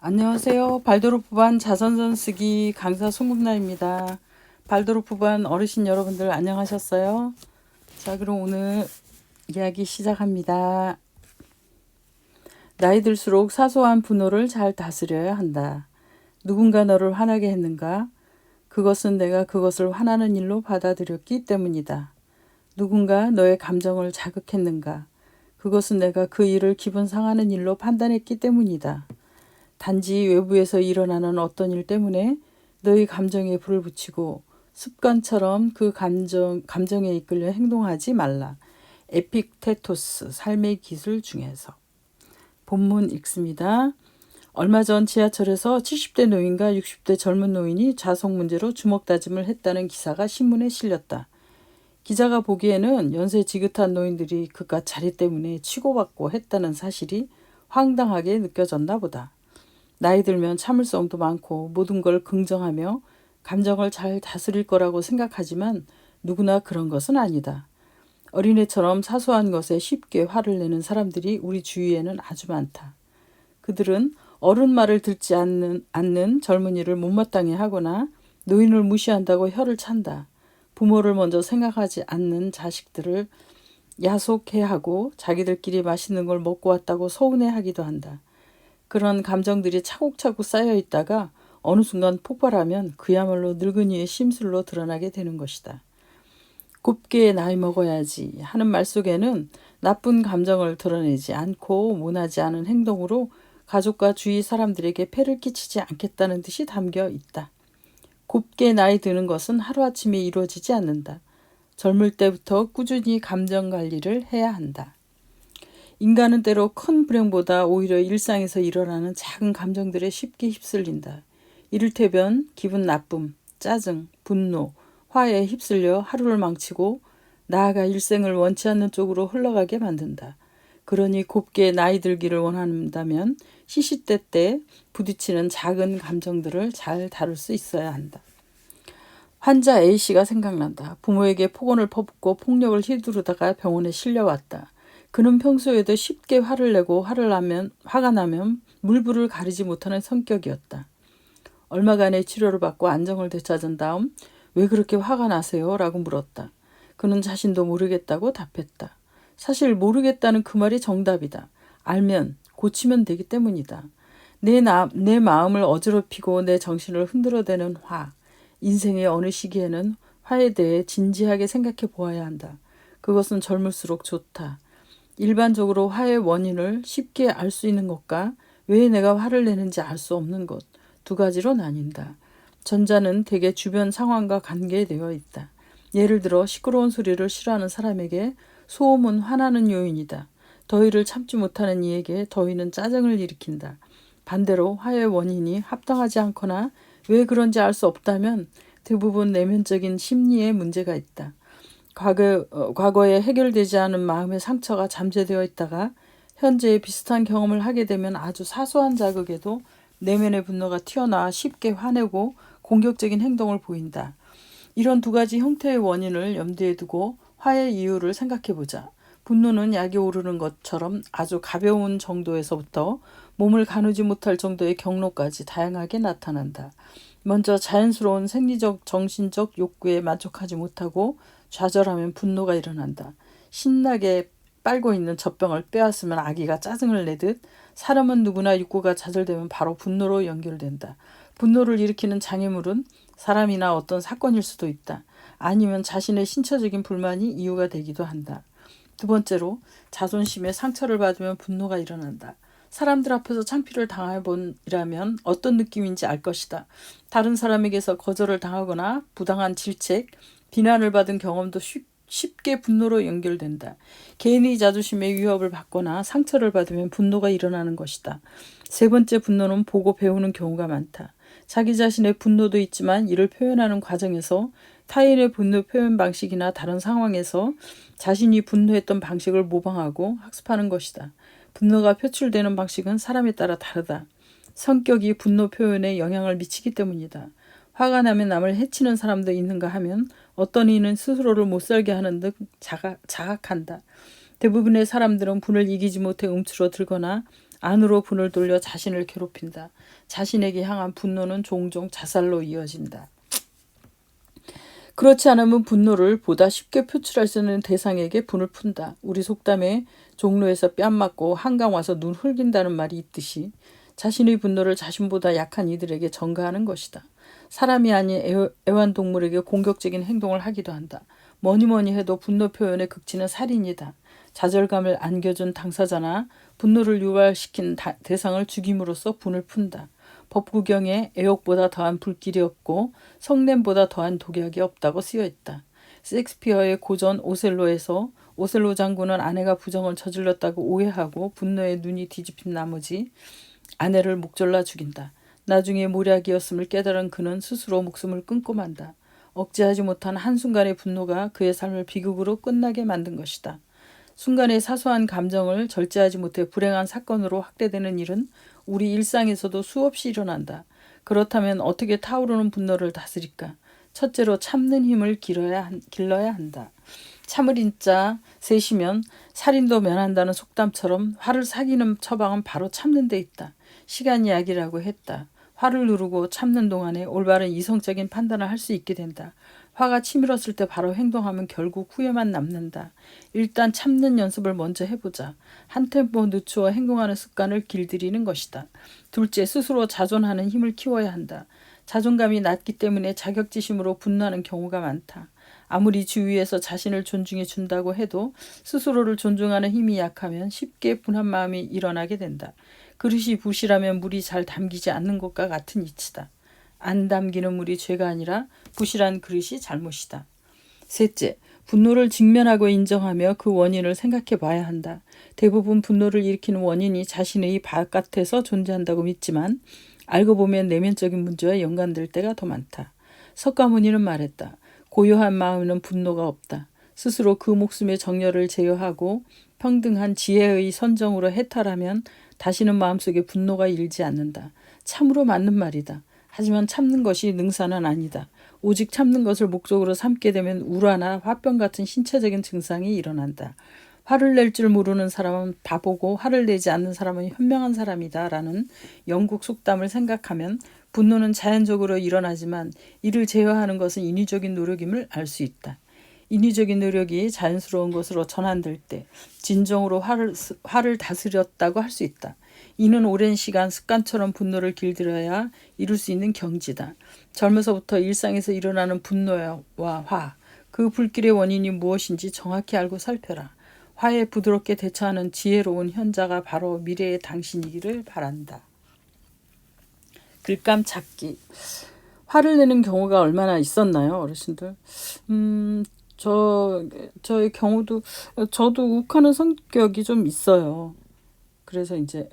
안녕하세요. 발도르프반 자선전 쓰기 강사 송금나입니다. 발도르프반 어르신 여러분들 안녕하셨어요? 자, 그럼 오늘 이야기 시작합니다. 나이 들수록 사소한 분노를 잘 다스려야 한다. 누군가 너를 화나게 했는가? 그것은 내가 그것을 화나는 일로 받아들였기 때문이다. 누군가 너의 감정을 자극했는가? 그것은 내가 그 일을 기분 상하는 일로 판단했기 때문이다. 단지 외부에서 일어나는 어떤 일 때문에 너희 감정에 불을 붙이고 습관처럼 그 감정에 이끌려 행동하지 말라. 에픽테토스 삶의 기술 중에서. 본문 읽습니다. 얼마 전 지하철에서 70대 노인과 60대 젊은 노인이 좌석 문제로 주먹 다짐을 했다는 기사가 신문에 실렸다. 기자가 보기에는 연세 지긋한 노인들이 그깟 자리 때문에 치고받고 했다는 사실이 황당하게 느껴졌나 보다. 나이 들면 참을성도 많고 모든 걸 긍정하며 감정을 잘 다스릴 거라고 생각하지만 누구나 그런 것은 아니다. 어린애처럼 사소한 것에 쉽게 화를 내는 사람들이 우리 주위에는 아주 많다. 그들은 어른 말을 듣지 않는 젊은이를 못마땅해 하거나 노인을 무시한다고 혀를 찬다. 부모를 먼저 생각하지 않는 자식들을 야속해하고 자기들끼리 맛있는 걸 먹고 왔다고 서운해하기도 한다. 그런 감정들이 차곡차곡 쌓여 있다가 어느 순간 폭발하면 그야말로 늙은이의 심술로 드러나게 되는 것이다. 곱게 나이 먹어야지 하는 말 속에는 나쁜 감정을 드러내지 않고 모나지 않은 행동으로 가족과 주위 사람들에게 폐를 끼치지 않겠다는 뜻이 담겨 있다. 곱게 나이 드는 것은 하루아침에 이루어지지 않는다. 젊을 때부터 꾸준히 감정 관리를 해야 한다. 인간은 때로 큰 불행보다 오히려 일상에서 일어나는 작은 감정들에 쉽게 휩쓸린다. 이를테면 기분 나쁨, 짜증, 분노, 화에 휩쓸려 하루를 망치고 나아가 일생을 원치 않는 쪽으로 흘러가게 만든다. 그러니 곱게 나이 들기를 원한다면 시시때때 부딪히는 작은 감정들을 잘 다룰 수 있어야 한다. 환자 A씨가 생각난다. 부모에게 폭언을 퍼붓고 폭력을 휘두르다가 병원에 실려왔다. 그는 평소에도 쉽게 화를 내고 화가 나면 물불을 가리지 못하는 성격이었다. 얼마간의 치료를 받고 안정을 되찾은 다음 왜 그렇게 화가 나세요? 라고 물었다. 그는 자신도 모르겠다고 답했다. 사실 모르겠다는 그 말이 정답이다. 알면 고치면 되기 때문이다. 내 마음을 어지럽히고 내 정신을 흔들어대는 화. 인생의 어느 시기에는 화에 대해 진지하게 생각해 보아야 한다. 그것은 젊을수록 좋다. 일반적으로 화의 원인을 쉽게 알 수 있는 것과 왜 내가 화를 내는지 알 수 없는 것, 두 가지로 나뉜다. 전자는 대개 주변 상황과 관계되어 있다. 예를 들어 시끄러운 소리를 싫어하는 사람에게 소음은 화나는 요인이다. 더위를 참지 못하는 이에게 더위는 짜증을 일으킨다. 반대로 화의 원인이 합당하지 않거나 왜 그런지 알 수 없다면 대부분 내면적인 심리에 문제가 있다. 과거에 해결되지 않은 마음의 상처가 잠재되어 있다가 현재의 비슷한 경험을 하게 되면 아주 사소한 자극에도 내면의 분노가 튀어나와 쉽게 화내고 공격적인 행동을 보인다. 이런 두 가지 형태의 원인을 염두에 두고 화의 이유를 생각해 보자. 분노는 약이 오르는 것처럼 아주 가벼운 정도에서부터 몸을 가누지 못할 정도의 경로까지 다양하게 나타난다. 먼저 자연스러운 생리적, 정신적 욕구에 만족하지 못하고 좌절하면 분노가 일어난다. 신나게 빨고 있는 젖병을 빼앗으면 아기가 짜증을 내듯 사람은 누구나 욕구가 좌절되면 바로 분노로 연결된다. 분노를 일으키는 장애물은 사람이나 어떤 사건일 수도 있다. 아니면 자신의 신체적인 불만이 이유가 되기도 한다. 두 번째로 자존심에 상처를 받으면 분노가 일어난다. 사람들 앞에서 창피를 당해본이라면 어떤 느낌인지 알 것이다. 다른 사람에게서 거절을 당하거나 부당한 질책, 비난을 받은 경험도 쉽게 분노로 연결된다. 개인의 자존심에 위협을 받거나 상처를 받으면 분노가 일어나는 것이다. 세 번째 분노는 보고 배우는 경우가 많다. 자기 자신의 분노도 있지만 이를 표현하는 과정에서 타인의 분노 표현 방식이나 다른 상황에서 자신이 분노했던 방식을 모방하고 학습하는 것이다. 분노가 표출되는 방식은 사람에 따라 다르다. 성격이 분노 표현에 영향을 미치기 때문이다. 화가 나면 남을 해치는 사람도 있는가 하면 어떤 이는 스스로를 못살게 하는 등 자학한다. 대부분의 사람들은 분을 이기지 못해 움츠러들거나 안으로 분을 돌려 자신을 괴롭힌다. 자신에게 향한 분노는 종종 자살로 이어진다. 그렇지 않으면 분노를 보다 쉽게 표출할 수 있는 대상에게 분을 푼다. 우리 속담에 종로에서 뺨 맞고 한강 와서 눈 흘긴다는 말이 있듯이 자신의 분노를 자신보다 약한 이들에게 전가하는 것이다. 사람이 아닌 애완동물에게 공격적인 행동을 하기도 한다. 뭐니 해도 분노 표현의 극치는 살인이다. 좌절감을 안겨준 당사자나 분노를 유발시킨 대상을 죽임으로써 분을 푼다. 법구경에 애욕보다 더한 불길이 없고 성냄보다 더한 독약이 없다고 쓰여있다. 셰익스피어의 고전 오셀로에서 오셀로 장군은 아내가 부정을 저질렀다고 오해하고 분노에 눈이 뒤집힌 나머지 아내를 목졸라 죽인다. 나중에 모략이었음을 깨달은 그는 스스로 목숨을 끊고 만다. 억제하지 못한 한순간의 분노가 그의 삶을 비극으로 끝나게 만든 것이다. 순간의 사소한 감정을 절제하지 못해 불행한 사건으로 확대되는 일은 우리 일상에서도 수없이 일어난다. 그렇다면 어떻게 타오르는 분노를 다스릴까? 첫째로 참는 힘을 길러야 한다. 참을 인자 셋이면 살인도 면한다는 속담처럼 화를 사귀는 처방은 바로 참는 데 있다. 시간이 약이라고 했다. 화를 누르고 참는 동안에 올바른 이성적인 판단을 할 수 있게 된다. 화가 치밀었을 때 바로 행동하면 결국 후회만 남는다. 일단 참는 연습을 먼저 해보자. 한 템포 늦추어 행동하는 습관을 길들이는 것이다. 둘째, 스스로 자존하는 힘을 키워야 한다. 자존감이 낮기 때문에 자격지심으로 분노하는 경우가 많다. 아무리 주위에서 자신을 존중해 준다고 해도 스스로를 존중하는 힘이 약하면 쉽게 분한 마음이 일어나게 된다. 그릇이 부실하면 물이 잘 담기지 않는 것과 같은 이치다. 안 담기는 물이 죄가 아니라 부실한 그릇이 잘못이다. 셋째, 분노를 직면하고 인정하며 그 원인을 생각해 봐야 한다. 대부분 분노를 일으키는 원인이 자신의 바깥에서 존재한다고 믿지만 알고 보면 내면적인 문제와 연관될 때가 더 많다. 석가모니는 말했다. 고요한 마음에는 분노가 없다. 스스로 그 목숨의 정열을 제어하고 평등한 지혜의 선정으로 해탈하면 다시는 마음속에 분노가 일지 않는다. 참으로 맞는 말이다. 하지만 참는 것이 능사는 아니다. 오직 참는 것을 목적으로 삼게 되면 우라나 화병 같은 신체적인 증상이 일어난다. 화를 낼 줄 모르는 사람은 바보고 화를 내지 않는 사람은 현명한 사람이다 라는 영국 속담을 생각하면 분노는 자연적으로 일어나지만 이를 제어하는 것은 인위적인 노력임을 알 수 있다. 인위적인 노력이 자연스러운 것으로 전환될 때 진정으로 화를 다스렸다고 할 수 있다. 이는 오랜 시간 습관처럼 분노를 길들여야 이룰 수 있는 경지다. 젊어서부터 일상에서 일어나는 분노와 화, 그 불길의 원인이 무엇인지 정확히 알고 살펴라. 화에 부드럽게 대처하는 지혜로운 현자가 바로 미래의 당신이기를 바란다. 글감 찾기. 화를 내는 경우가 얼마나 있었나요, 어르신들? 저의 경우도 저도 욱하는 성격이 좀 있어요. 그래서 이제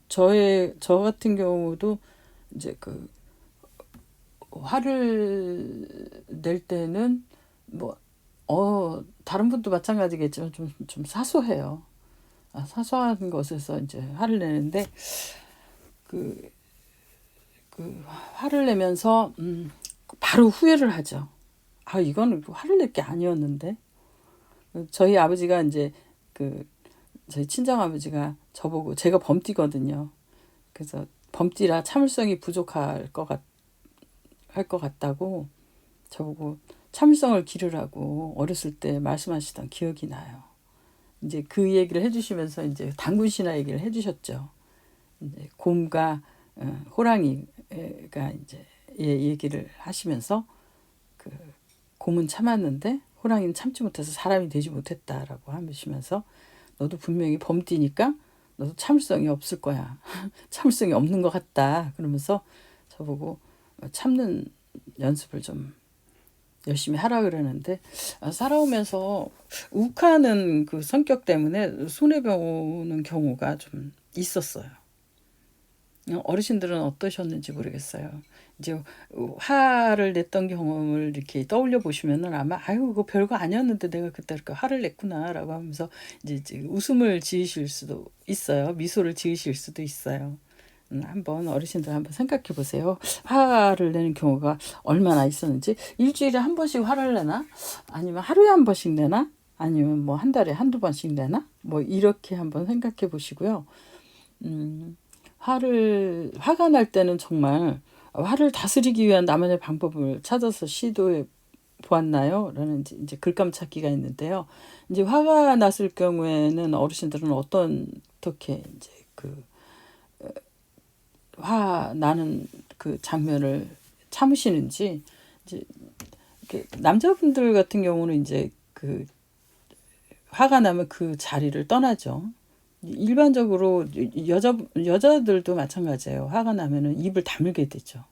저 같은 경우도 이제 그 화를 낼 때는 뭐 다른 분도 마찬가지겠지만 좀 사소해요. 사소한 것에서 이제 화를 내는데 그 화를 내면서 바로 후회를 하죠. 이건 화를 낼 게 아니었는데. 저희 아버지가 이제 저희 친정 아버지가 저보고 제가 범띠거든요. 그래서 범띠라 참을성이 부족할 것 같다고 저보고 참을성을 기르라고 어렸을 때 말씀하시던 기억이 나요. 이제 그 얘기를 해주시면서 이제 단군 신화 얘기를 해주셨죠. 이제 곰과 호랑이가 이제 얘기를 하시면서 곰은 참았는데 호랑이는 참지 못해서 사람이 되지 못했다라고 하시면서 너도 분명히 범띠니까 너도 참을성이 없을 거야. 참을성이 없는 것 같다. 그러면서 저보고 참는 연습을 좀 열심히 하라 그러는데 살아오면서 욱하는 그 성격 때문에 손해보는 경우가 좀 있었어요. 어르신들은 어떠셨는지 모르겠어요. 이제 화를 냈던 경험을 이렇게 떠올려 보시면은 아마 그거 별거 아니었는데 내가 그때 이렇게 화를 냈구나라고 하면서 이제 웃음을 지으실 수도 있어요. 미소를 지으실 수도 있어요. 한번 어르신들 한번 생각해 보세요. 화를 내는 경우가 얼마나 있었는지. 일주일에 한 번씩 화를 내나? 아니면 하루에 한 번씩 내나? 아니면 뭐 한 달에 한두 번씩 내나? 뭐 이렇게 한번 생각해 보시고요. 화가 날 때는 정말 화를 다스리기 위한 나만의 방법을 찾아서 시도해 보았나요? 라는 이제 글감 찾기가 있는데요. 이제 화가 났을 경우에는 어르신들은 어떻게 이제 그 화 나는 그 장면을 참으시는지, 이제 이렇게 남자분들 같은 경우는 이제 그 화가 나면 그 자리를 떠나죠. 일반적으로 여자들도 마찬가지예요. 화가 나면은 입을 다물게 되죠.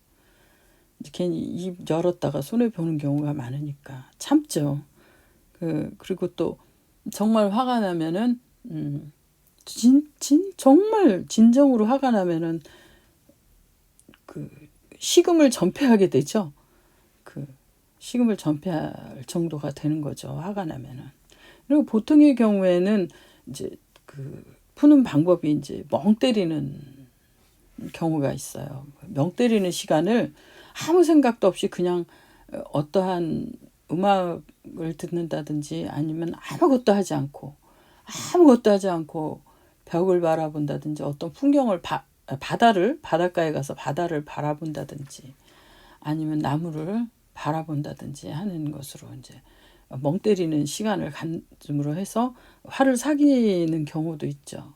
괜히 입 열었다가 손해 보는 경우가 많으니까 참죠. 그리고 또 정말 화가 나면은 정말 진정으로 화가 나면은 그 식음을 전폐하게 되죠. 그 식음을 전폐할 정도가 되는 거죠. 화가 나면은. 그리고 보통의 경우에는 이제 그 푸는 방법이 이제 멍 때리는 경우가 있어요. 멍 때리는 시간을 아무 생각도 없이 그냥 어떠한 음악을 듣는다든지 아니면 아무것도 하지 않고 벽을 바라본다든지 어떤 풍경을 바닷가에 가서 바다를 바라본다든지 아니면 나무를 바라본다든지 하는 것으로 이제 멍 때리는 시간을 가짐으로 해서 화를 사귀는 경우도 있죠.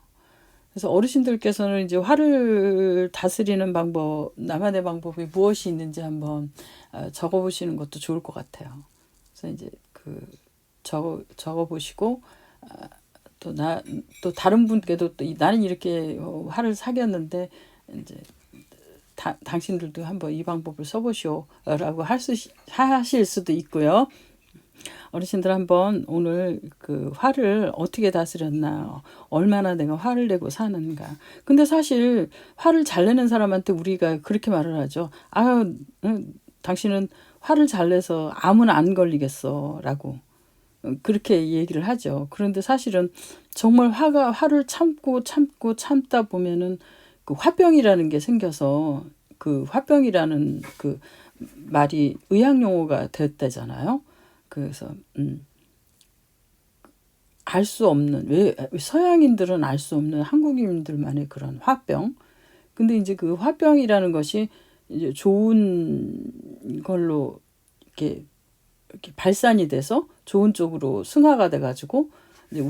그래서 어르신들께서는 이제 화를 다스리는 방법, 나만의 방법이 무엇이 있는지 한번 적어보시는 것도 좋을 것 같아요. 그래서 이제 적어 보시고 또 다른 분께도 또 나는 이렇게 화를 사귀었는데 이제 당신들도 한번 이 방법을 써보시오라고 하실 수도 있고요. 어르신들 한번 오늘 그 화를 어떻게 다스렸나, 얼마나 내가 화를 내고 사는가. 근데 사실 화를 잘 내는 사람한테 우리가 그렇게 말을 하죠. 당신은 화를 잘 내서 암은 안 걸리겠어라고 그렇게 얘기를 하죠. 그런데 사실은 정말 화를 참다 보면은 그 화병이라는 게 생겨서 그 화병이라는 그 말이 의학 용어가 됐다잖아요. 그래서 알 수 없는, 왜 서양인들은 알 수 없는 한국인들만의 그런 화병. 근데 이제 그 화병이라는 것이 이제 좋은 걸로 이렇게 발산이 돼서 좋은 쪽으로 승화가 돼가지고 이제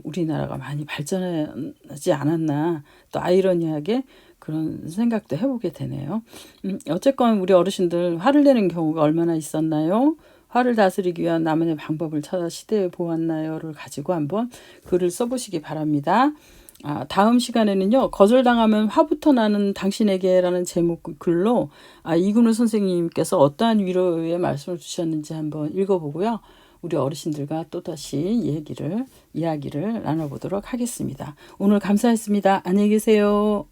우리나라가 많이 발전하지 않았나, 또 아이러니하게 그런 생각도 해보게 되네요. 어쨌건 우리 어르신들 화를 내는 경우가 얼마나 있었나요? 화를 다스리기 위한 나만의 방법을 찾아 시대에 보았나요를 가지고 한번 글을 써보시기 바랍니다. 다음 시간에는요, 거절당하면 화부터 나는 당신에게라는 제목 글로 이근우 선생님께서 어떠한 위로의 말씀을 주셨는지 한번 읽어보고요. 우리 어르신들과 또다시 이야기를 나눠보도록 하겠습니다. 오늘 감사했습니다. 안녕히 계세요.